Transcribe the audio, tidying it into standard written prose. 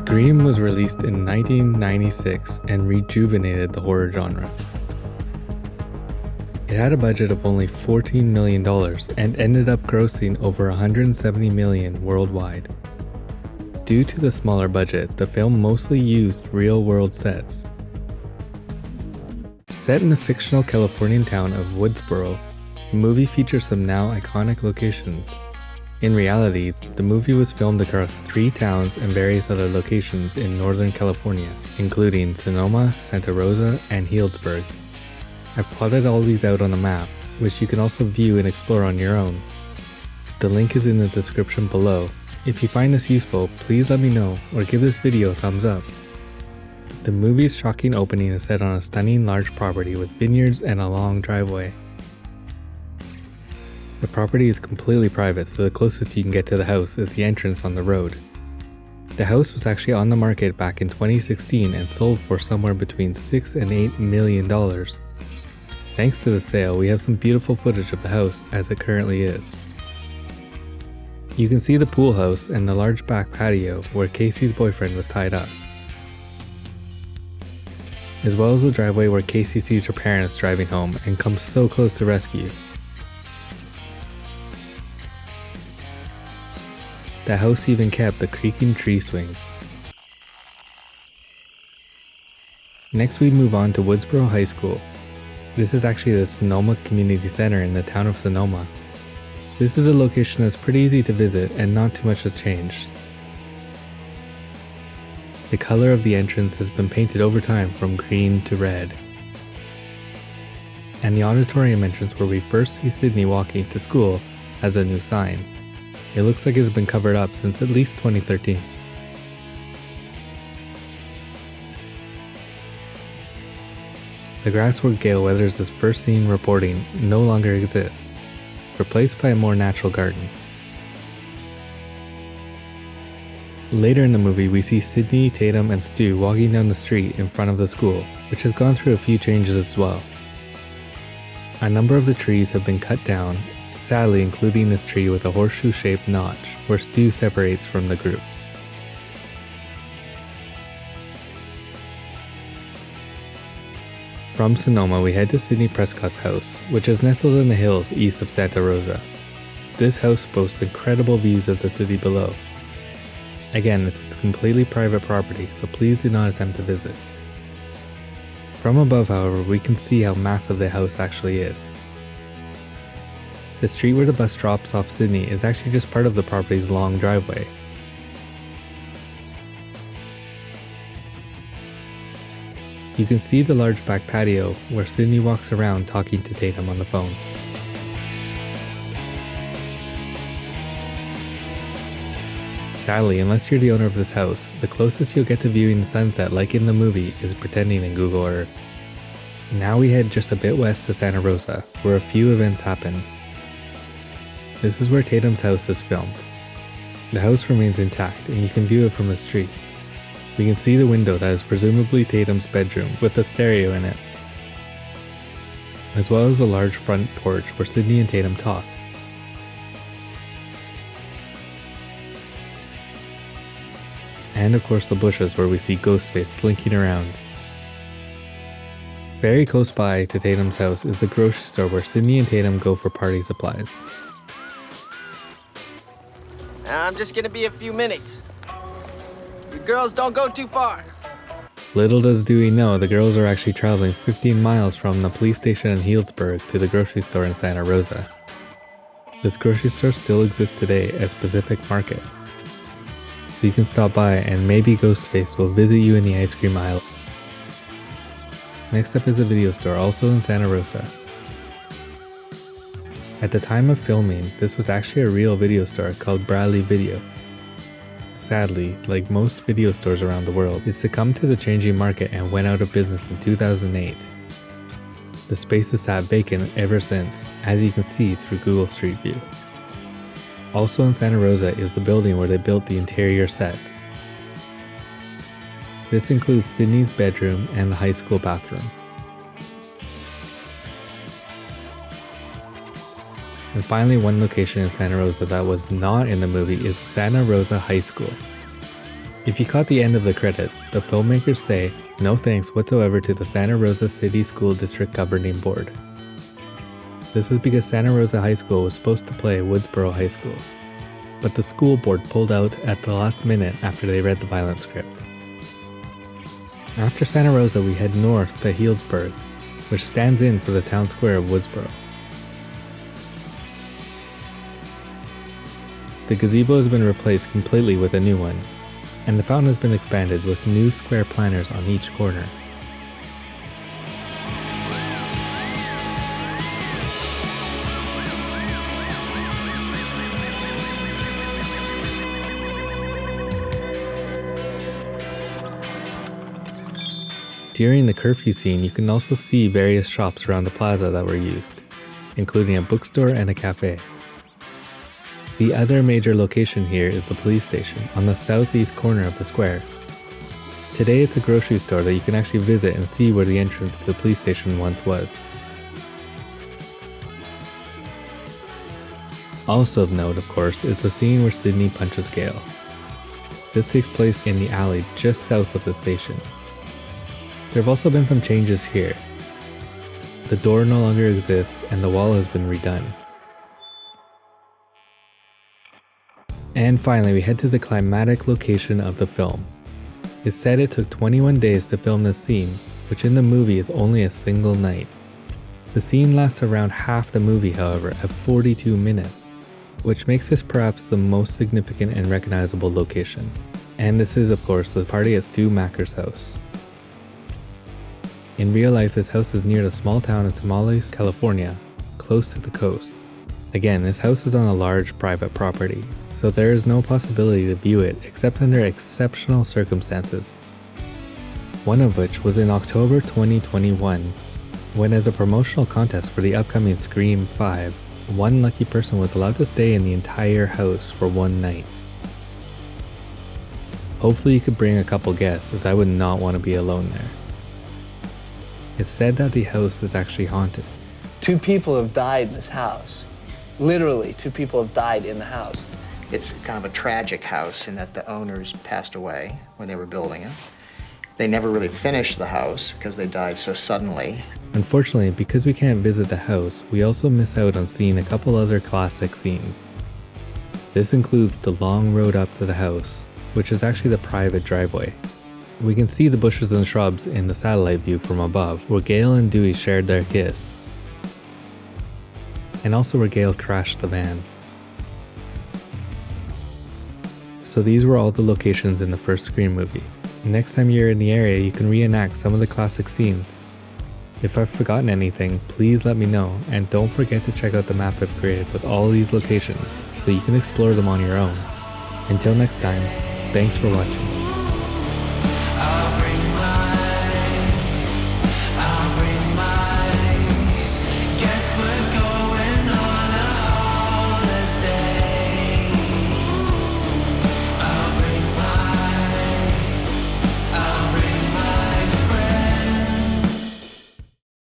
Scream was released in 1996 and rejuvenated the horror genre. It had a budget of only $14 million and ended up grossing over $170 million worldwide. Due to the smaller budget, the film mostly used real-world sets. Set in the fictional Californian town of Woodsboro, the movie features some now iconic locations. In reality, the movie was filmed across 3 towns and various other locations in Northern California, including Sonoma, Santa Rosa, and Healdsburg. I've plotted all these out on a map, which you can also view and explore on your own. The link is in the description below. If you find this useful, please let me know or give this video a thumbs up. The movie's shocking opening is set on a stunning large property with vineyards and a long driveway. The property is completely private, so the closest you can get to the house is the entrance on the road. The house was actually on the market back in 2016 and sold for somewhere between $6 and $8 million. Thanks to the sale, we have some beautiful footage of the house as it currently is. You can see the pool house and the large back patio where Casey's boyfriend was tied up, as well as the driveway where Casey sees her parents driving home and comes so close to rescue. The house even kept the creaking tree swing. Next we move on to Woodsboro High School. This is actually the Sonoma Community Center in the town of Sonoma. This is a location that's pretty easy to visit and not too much has changed. The color of the entrance has been painted over time from green to red. And the auditorium entrance where we first see Sidney walking to school has a new sign. It looks like it's been covered up since at least 2013. The grass where Gale Weathers is first seen reporting no longer exists, replaced by a more natural garden. Later in the movie, we see Sidney, Tatum, and Stu walking down the street in front of the school, which has gone through a few changes as well. A number of the trees have been cut down, sadly including this tree with a horseshoe-shaped notch, where Stu separates from the group. From Sonoma, we head to Sidney Prescott's house, which is nestled in the hills east of Santa Rosa. This house boasts incredible views of the city below. Again, this is completely private property, so please do not attempt to visit. From above, however, we can see how massive the house actually is. The street where the bus drops off Sidney is actually just part of the property's long driveway. You can see the large back patio where Sidney walks around talking to Tatum on the phone. Sadly, unless you're the owner of this house, the closest you'll get to viewing the sunset like in the movie is pretending in Google Earth. Now we head just a bit west to Santa Rosa, where a few events happen. This is where Tatum's house is filmed. The house remains intact and you can view it from the street. We can see the window that is presumably Tatum's bedroom with a stereo in it, as well as the large front porch where Sidney and Tatum talk. And of course the bushes where we see Ghostface slinking around. Very close by to Tatum's house is the grocery store where Sidney and Tatum go for party supplies. I'm just gonna be a few minutes. You girls don't go too far. Little does Dewey know the girls are actually traveling 15 miles from the police station in Healdsburg to the grocery store in Santa Rosa. This grocery store still exists today as Pacific Market, so you can stop by and maybe Ghostface will visit you in the ice cream aisle. Next up is a video store also in Santa Rosa. At the time of filming, this was actually a real video store called Bradley Video. Sadly, like most video stores around the world, it succumbed to the changing market and went out of business in 2008. The space has sat vacant ever since, as you can see through Google Street View. Also in Santa Rosa is the building where they built the interior sets. This includes Sidney's bedroom and the high school bathroom. And finally, one location in Santa Rosa that was not in the movie is Santa Rosa High School. If you caught the end of the credits, the filmmakers say no thanks whatsoever to the Santa Rosa City School District Governing Board. This is because Santa Rosa High School was supposed to play Woodsboro High School, but the school board pulled out at the last minute after they read the violent script. After Santa Rosa, we head north to Healdsburg, which stands in for the town square of Woodsboro. The gazebo has been replaced completely with a new one, and the fountain has been expanded with new square planters on each corner. During the curfew scene, you can also see various shops around the plaza that were used, including a bookstore and a cafe. The other major location here is the police station on the southeast corner of the square. Today it's a grocery store that you can actually visit and see where the entrance to the police station once was. Also of note, of course, is the scene where Sidney punches Gail. This takes place in the alley just south of the station. There have also been some changes here. The door no longer exists and the wall has been redone. And finally, we head to the climatic location of the film. It's said it took 21 days to film this scene, which in the movie is only a single night. The scene lasts around half the movie, however, at 42 minutes, which makes this perhaps the most significant and recognizable location. And this is, of course, the party at Stu Macker's house. In real life, this house is near the small town of Tamales, California, close to the coast. Again, this house is on a large private property, so there is no possibility to view it except under exceptional circumstances. One of which was in October 2021, when as a promotional contest for the upcoming Scream 5, one lucky person was allowed to stay in the entire house for one night. Hopefully you could bring a couple guests, as I would not want to be alone there. It's said that the house is actually haunted. 2 people have died in this house. Literally, 2 people have died in the house. It's kind of a tragic house in that the owners passed away when they were building it. They never really finished the house because they died so suddenly. Unfortunately, because we can't visit the house, we also miss out on seeing a couple other classic scenes. This includes the long road up to the house, which is actually the private driveway. We can see the bushes and shrubs in the satellite view from above, where Gail and Dewey shared their kiss, and also where Gail crashed the van. So these were all the locations in the first Scream movie. Next time you're in the area, you can reenact some of the classic scenes. If I've forgotten anything, please let me know, and don't forget to check out the map I've created with all these locations so you can explore them on your own. Until next time, thanks for watching.